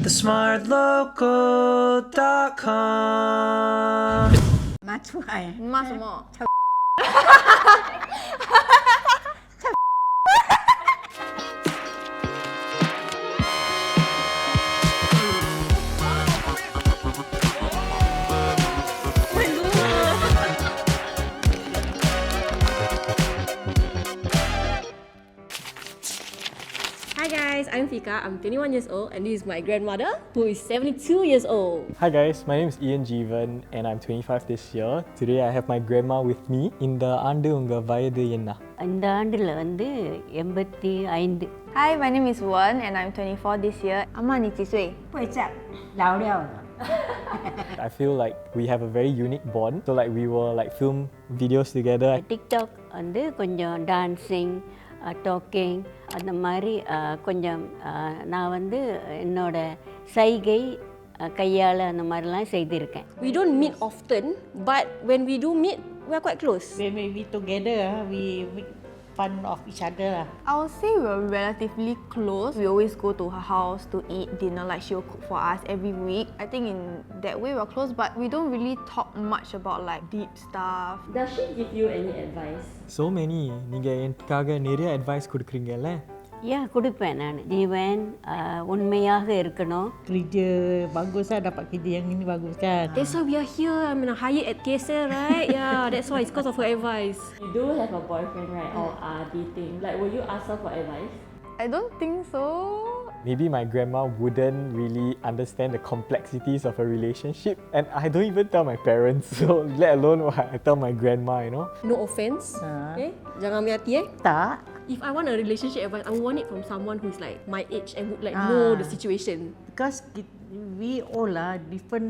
TheSmartLocal.com 骂出来，骂什么？Hi guys, I'm Fikah. I'm 21 years old and this is my grandmother who is 72 years old. Hi guys, my name is Ian Jeevan and I'm 25 this year. Today I have my grandma with me. இந்த ஆண்டு உங்க வயது என்ன? இந்த ஆண்டில் வந்து 85. Hi, my name is Wen and I'm 24 this year. 阿嬷，你几岁？不会讲，老了。 I feel like we have a very unique bond. So like we will like film videos together. TikTok வந்து கொஞ்சம் டான்சிங் டாக்கிங் அந்த மாதிரி கொஞ்சம் நான் வந்து என்னோட சைகை கையால் அந்த மாதிரிலாம் செய்திருக்கேன். We don't meet often, but when we do meet, we are quite close. When we together, we make fun of each other. I would say we're relatively close. We always go to her house to eat dinner, like she will cook for us every week. I think in that way we're close, but we don't really talk much about like deep stuff. Does she give you any advice? So many. நீங்க எனக்காக நிறைய advice கொடுக்குறீங்கல்ல? கொடுப்பேன் நான். ஜீவன் உண்மையாக இருக்கணும். Kerja bagus lah, dapat kerja yang ini bagus kan. That's why we are here. I'm hired at KSL, right? Yeah, that's why it's because of her advice. You do have a boyfriend, right? Or are dating? Like, will you ask her for advice? I don't think so. Maybe my grandma wouldn't really understand the complexities of a relationship, and I don't even tell my parents. So let alone what I tell my grandma, you know. No offense. Okay? Jangan ambil hati Tak. If I want a relationship advice, I want it from someone who's like my age and would like know the situation. Because we all are different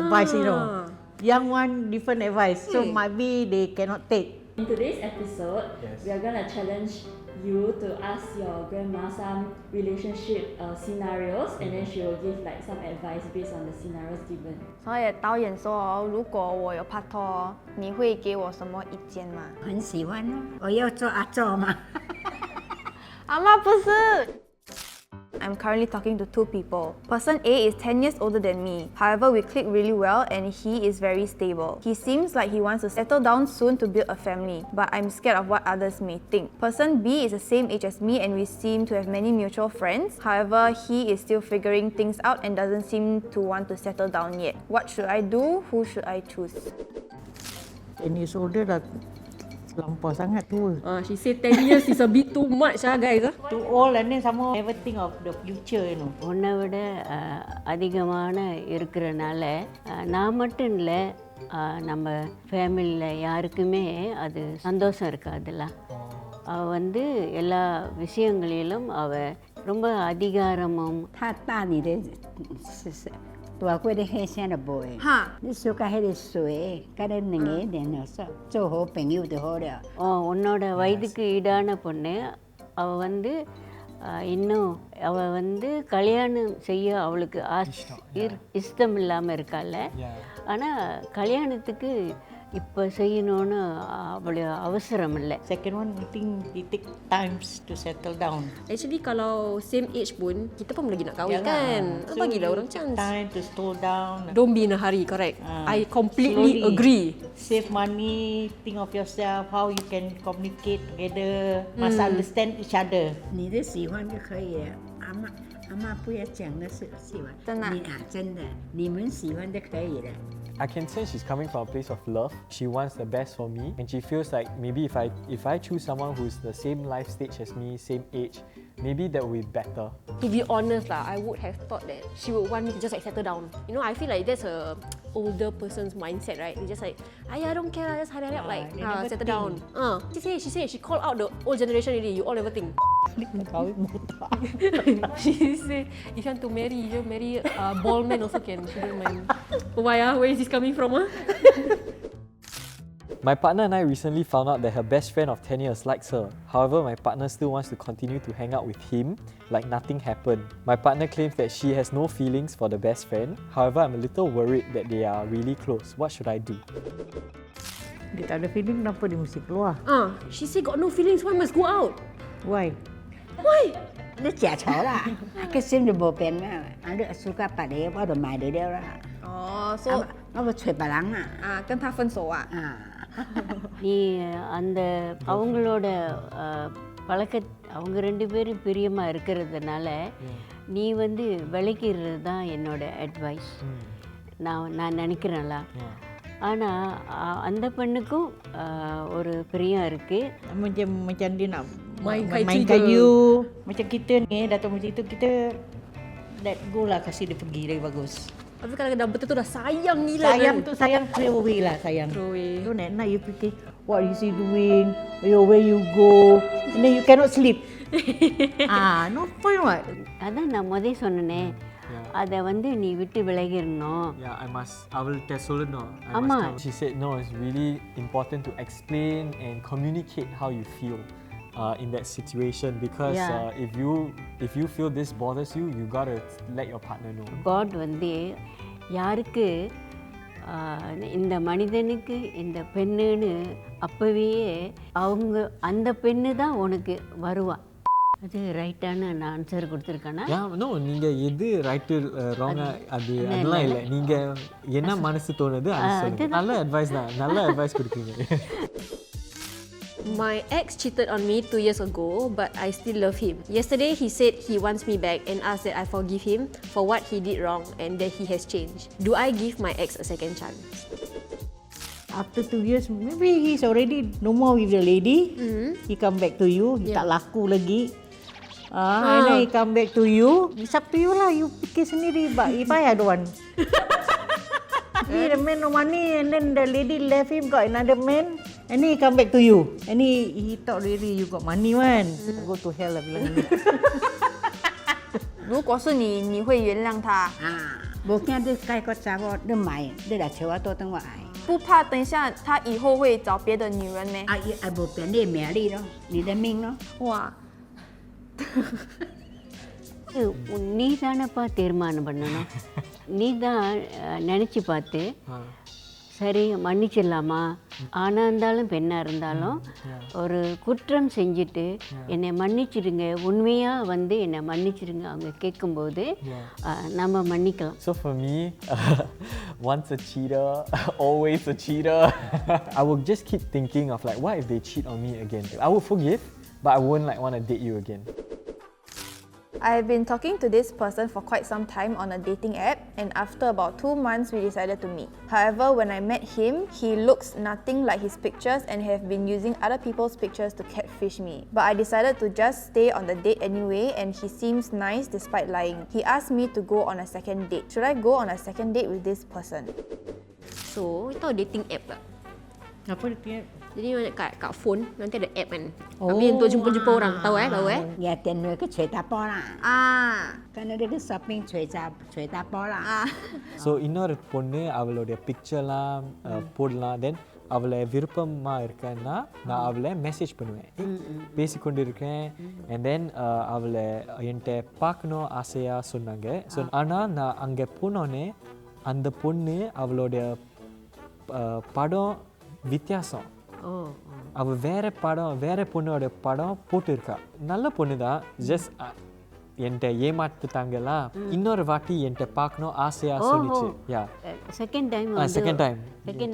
advice, you know. Young one, different advice. So maybe they cannot take. In today's episode, Yes. we are gonna challenge you to ask your grandma some relationship scenarios, and then she will give like some advice based on the scenarios given. 所以导演说哦，如果我有拍拖，你会给我什么意见吗？很喜欢啊，我要做阿祖嘛。阿嬷不是。I'm currently talking to two people. Person A is 10 years older than me. However, we click really well and he is very stable. He seems like he wants to settle down soon to build a family, but I'm scared of what others may think. Person B is the same age as me and we seem to have many mutual friends. However, he is still figuring things out and doesn't seem to want to settle down yet. What should I do? Who should I choose? 10 years older dah lampau sangat tua. She said 10 years is a bit too much, guys. Too old and then some more never think of the future, you know. உன்னை விட அதிகமான இருக்கிறனால நான் மட்டும் இல்லை நம்ம ஃபேமிலியில் யாருக்குமே அது சந்தோஷம் இருக்காதுல்ல. அவள் வந்து எல்லா விஷயங்களிலும் அவள் ரொம்ப அதிகாரமும் 他大你的大过的迄啥都无的。哈，你小甲迄个水，甲你两个联络上，做好朋友就好了。உன்னோட வயதுக்கு ஈடான பொண்ணு அவள் வந்து இன்னும் அவள் வந்து கல்யாணம் செய்ய அவளுக்கு இஷ்டம் இல்லாமல் இருக்கால. ஆனால் கல்யாணத்துக்கு இப்போ செய்யணும்னு அவ்வளோ அவசரம் இல்லை. Second one, I think it take times to settle down. Actually kalau same age pun, kita pun lagi nak kahwin kan. So Bagilah orang chance. Time to slow down. Don't be in a hurry, correct? I completely Slowly. agree. Save money, think of yourself, how you can communicate together, must understand each other. 你的喜欢就可以了。阿嬷不要讲的是喜欢，真的啊真的，你们喜欢就可以了。 I can sense she's coming from a place of love. She wants the best for me, and she feels like maybe if I choose someone who's the same life stage as me, same age, maybe that will be better. To be honest lah, I would have thought that she would want me to just like settle down. You know, I feel like that's a older person's mindset, right? They just like, I don't care lah, just hurry up, like they never settle think. down. She say she called out the old generation already. You all never think. Kahwin botak. She say if you want to marry, you marry bald man also can. She don't mind. Why Where is this coming from My partner and I recently found out that her best friend of 10 years likes her. However, my partner still wants to continue to hang out with him like nothing happened. My partner claims that she has no feelings for the best friend. However, I'm a little worried that they are really close. What should I do? Dia tak ada feeling, kenapa dia mesti keluar? She say got no feelings, why must go out? Why? Why? 你食草啦，个心就无变啊，你suka 别个我就卖你了啦。哦，so 我要找别人啊。跟他分手啊？நீ அந்த அவங்களோட பழக்க அவங்க 2 பேரும் பிரியமாக இருக்கிறதுனால நீ வந்து விளக்கிறது தான் என்னோட அட்வைஸ். நான் நினைக்கிறேன்ல. ஆனால் அந்த பெண்ணுக்கும் ஒரு பிரியம் இருக்குது. Macam dia nak mainkan you. Macam kita ni datang macam itu, kita let go lah, kasih dia pergi lagi bagus. Tapi kalau dah betul-betul dah sayang gila Sayang kan. tu sayang throw away lah sayang. Throw away. Don't at night you fikir what is he doing, where you go, and then you cannot sleep. No point what? அதான் நான் முதல் சொன்னேனே, அதை வந்து நீ விட்டு விலகிடணும். Yeah, I will tell Solano. Amma. She said no, it's really important to explain and communicate how you feel in that situation, because if you feel this bothers you, you gotta let your partner know. God வந்து யாருக்கு இந்த மனிதனுக்கு இந்த பெண்ணுன்னு அப்பவே அவங்க அந்த பெண்ணு தான் உனக்கு வருவா. அது ரைட்டான நான் ஆன்சர் கொடுத்துருக்கேன்னா? நோ, நீங்கள் எது ரைட்டு ராங்கா அது அதெல்லாம் இல்லை. நீங்கள் என்ன மனசு தோணுது அது சொல்லுங்க. நல்ல அட்வைஸ் தான், நல்ல அட்வைஸ் கொடுக்குறீங்க. My ex cheated on me 2 years ago, but I still love him. Yesterday, he said he wants me back and asked that I forgive him for what he did wrong and that he has changed. Do I give my ex a second chance? After 2 years, maybe he's already no more with the lady. He come back to you, he tak laku lagi. And then he come back to you. It's up to you lah, you fikir sendiri. But if I don't want. The man no money, and then the lady left him, got another man, and then he come back to you. And he thought really you got money one. Go to hell lah bilang ni. 如果是你，你会原谅他？无惊你改个查某，你买，你来找我倒等我爱。不怕等一下他以后会找别的女人咩？无变你的名利咯，你的命咯。哇！நீ தானப்பா தீர்மானம் பண்ணணும். நீ தான் நினச்சி பார்த்து சரி மன்னிச்சிடலாமா, ஆணாக இருந்தாலும் பெண்ணாக இருந்தாலும் ஒரு குற்றம் செஞ்சுட்டு என்னை மன்னிச்சிடுங்க, உண்மையாக வந்து என்னை மன்னிச்சிடுங்க அவங்க கேட்கும்போது நம்ம மன்னிக்கலாம். So for me, once a cheater, always a cheater. I would just keep thinking of like, what if they cheat on me again? I would forgive, but I wouldn't like want to date you again. I have been talking to this person for quite some time on a dating app, and after about 2 months we decided to meet. However, when I met him, he looks nothing like his pictures and have been using other people's pictures to catfish me. But I decided to just stay on the date anyway, and he seems nice despite lying. He asked me to go on a second date. Should I go on a second date with this person? So, itu dating app tak? Apa dia? Jadi kat phone nanti ada app kan. Habis untuk jumpa-jumpa orang. Tahu tahu Ya, 電話去找打波啦。跟那個 shopping 找打波啦。So இன்னொரு பொண்ணு அவளுடைய பிக்சர்லாம் போடலாம், தென் அவளை விருப்பமாக இருக்கேன்னா நான் அவளை message பண்ணுவேன், பேசிக்கொண்டு இருக்கேன், அண்ட் தென் அவளை என்கிட்ட பார்க்கணும் ஆசையாக சொன்னாங்க. ஸோ ஆனால் நான் அங்கே போனோன்னே அந்த பொண்ணு அவளுடைய படம் வித்தியாசம். அவள் வேற பொண்ணோட படம் போட்டுருக்கா. நல்ல பொண்ணு தான், ஜஸ்ட் என்கிட்ட ஏமாத்துட்டாங்களா, இன்னொரு வாட்டி என்கிட்ட பார்க்கணும் ஆசையாக சொல்லிச்சு. செகண்ட்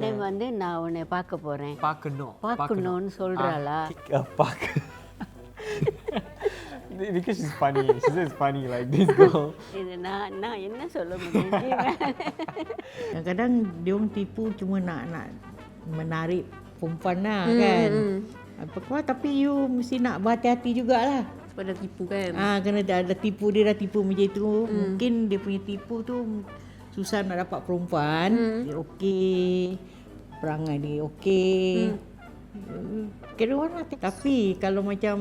டைம் வந்து நான் உன்னை பார்க்க போகிறேன், பார்க்கணும்னு சொல்கிறாளா? Because she's funny. She says funny like this girl. இது நான் என்ன சொல்ல முடியும்? Kadang-kadang dia orang tipu cuma nak menarik perempuan lah kan. Apa tapi you mesti nak berhati-hati jugalah. Sebab dah tipu kan. Kena ada tipu, dia dah tipu macam itu. Mungkin dia punya tipu tu susah nak dapat perempuan. Dia okey, perangai dia okey. Kira orang tapi kalau macam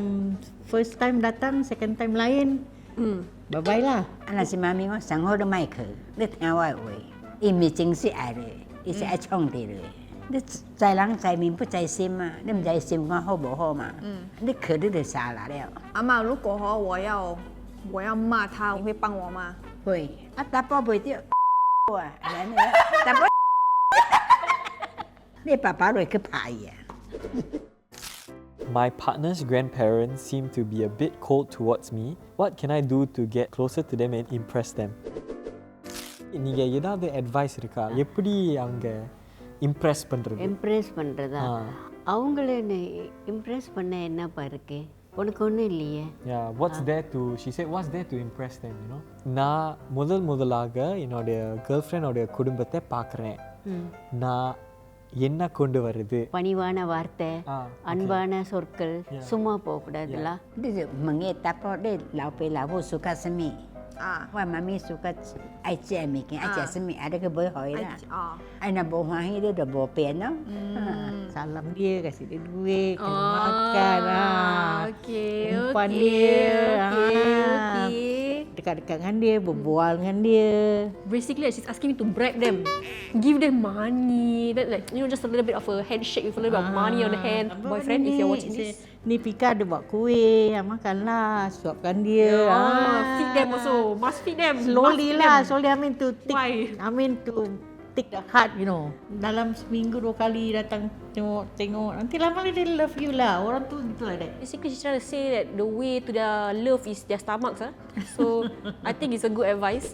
first time datang, second time lain, bye-bye lah. Anak si mami mah sang ho do mai ke, dia听我的话，伊唔是真是爱的，伊是爱创的的。你在人在面不在心嘛，你唔知心肝好不好嘛？你可你就傻啦了。阿妈，如果我要骂他，你会帮我吗？会，打包袂着，打包，你爸爸落去拍伊啊。My partner's grandparents seem to be a bit cold towards me. What can I do to get closer to them and impress them? நீங்க ஏதாவது advice இருக்கா எப்படி அவங்க impress பண்றது? Impress பண்ணுறதா அவங்கள Impress பண்ண என்னப்பா இருக்கு உனக்கு ஒன்றும் இல்லையே. Yeah, what's there to, she said, what's there to impress them, you know? நான் முதலாக என்னுடைய கேர்ள்ஃப்ரெண்டோடைய குடும்பத்தை பார்க்குறேன். நான் என்ன கொண்டு வருது? பணிவான வார்த்தை, அன்பான சொற்கள், சும்மா போகக்கூடாதுல்ல. Dia mengi tapo dia lau pe lau bu suka semi. Wa mami suka ai che mi ke ai che semi ada ke boleh hoi lah. Ai nak bo hoa dia dah bo pen no. Salam dia, kasih dia duit, kasih makan. Okay, Umpan okay, dia. okay. Dekat-dekat dengan dia, berbual dengan dia. Basically, she's asking me to bribe them, give them money, that like just a little bit of a handshake with a little bit of money on the hand. Boyfriend, if you're watching this, ni Fikah ada buat kuih, makanlah, suapkan dia. feed them also, must feed them. Slowly must feed lah, them. slowly. I mean to take, Why? I mean to take the heart, you know. Dalam seminggu 2 kali datang tengok. Nanti lama dia love you lah. Orang tu gitu lah dek. Basically, she's trying to say that the way to their love is their stomachs. So, I think it's a good advice.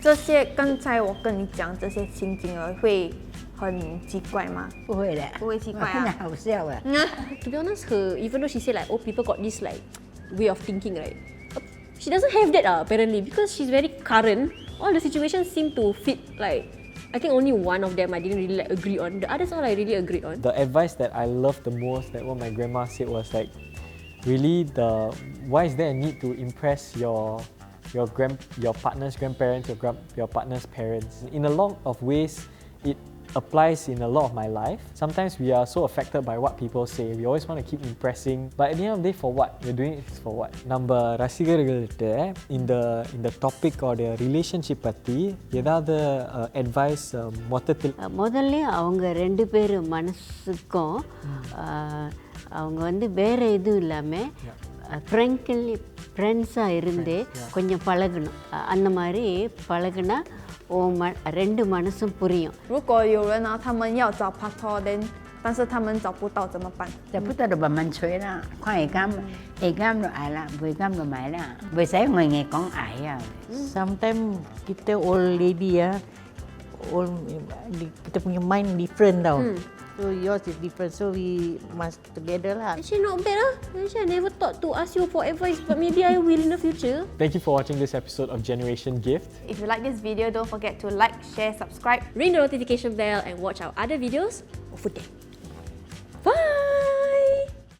这些刚才我跟你讲这些情景儿会很奇怪吗？不会的，不会奇怪那啊。好笑啊。To be honest, even though she said like, oh, people got this like way of thinking, right? She doesn't have that apparently because she's very current. All the situations seem to fit like. I think only one of them I didn't really like agree on. The others all I really agreed on. The advice that I loved the most, that what my grandma said was like, really why is there a need to impress your partner's grandparents, your partner's parents? In a lot of ways, it applies in a lot of my life. Sometimes we are so affected by what people say. We always want to keep impressing, but at the end of the day, for what? We're doing it for what? நம்ம ரசிகர்கள்ட்ட இந்த topic ஓட relationship பற்றி ஏதாவது advice மொத்தத்தில்? முதல்ல அவங்க 2 பேர் மனசுக்கும் அவங்க வந்து வேற எதுவும் இல்லாமல் ஃப்ரெண்ட்ஸாக இருந்து கொஞ்சம் பழகணும். அந்த மாதிரி பழகுனா 2 மனசும் புரியும். 如果有人啊，他们要找 partner， 但是他们找不到怎么办？找不到就慢慢吹啦，看会啱就愛啦，唔啱就買啦，唔使我哋講愛啊。Sometimes kita old lady kita punya mind different tau. So yours is different, so we must together lah. Actually not bad lah. Actually I never thought to ask you for advice, but maybe I will in the future. Thank you for watching this episode of Generation Gift. If you like this video, don't forget to like, share, subscribe. Ring the notification bell and watch our other videos. Over there.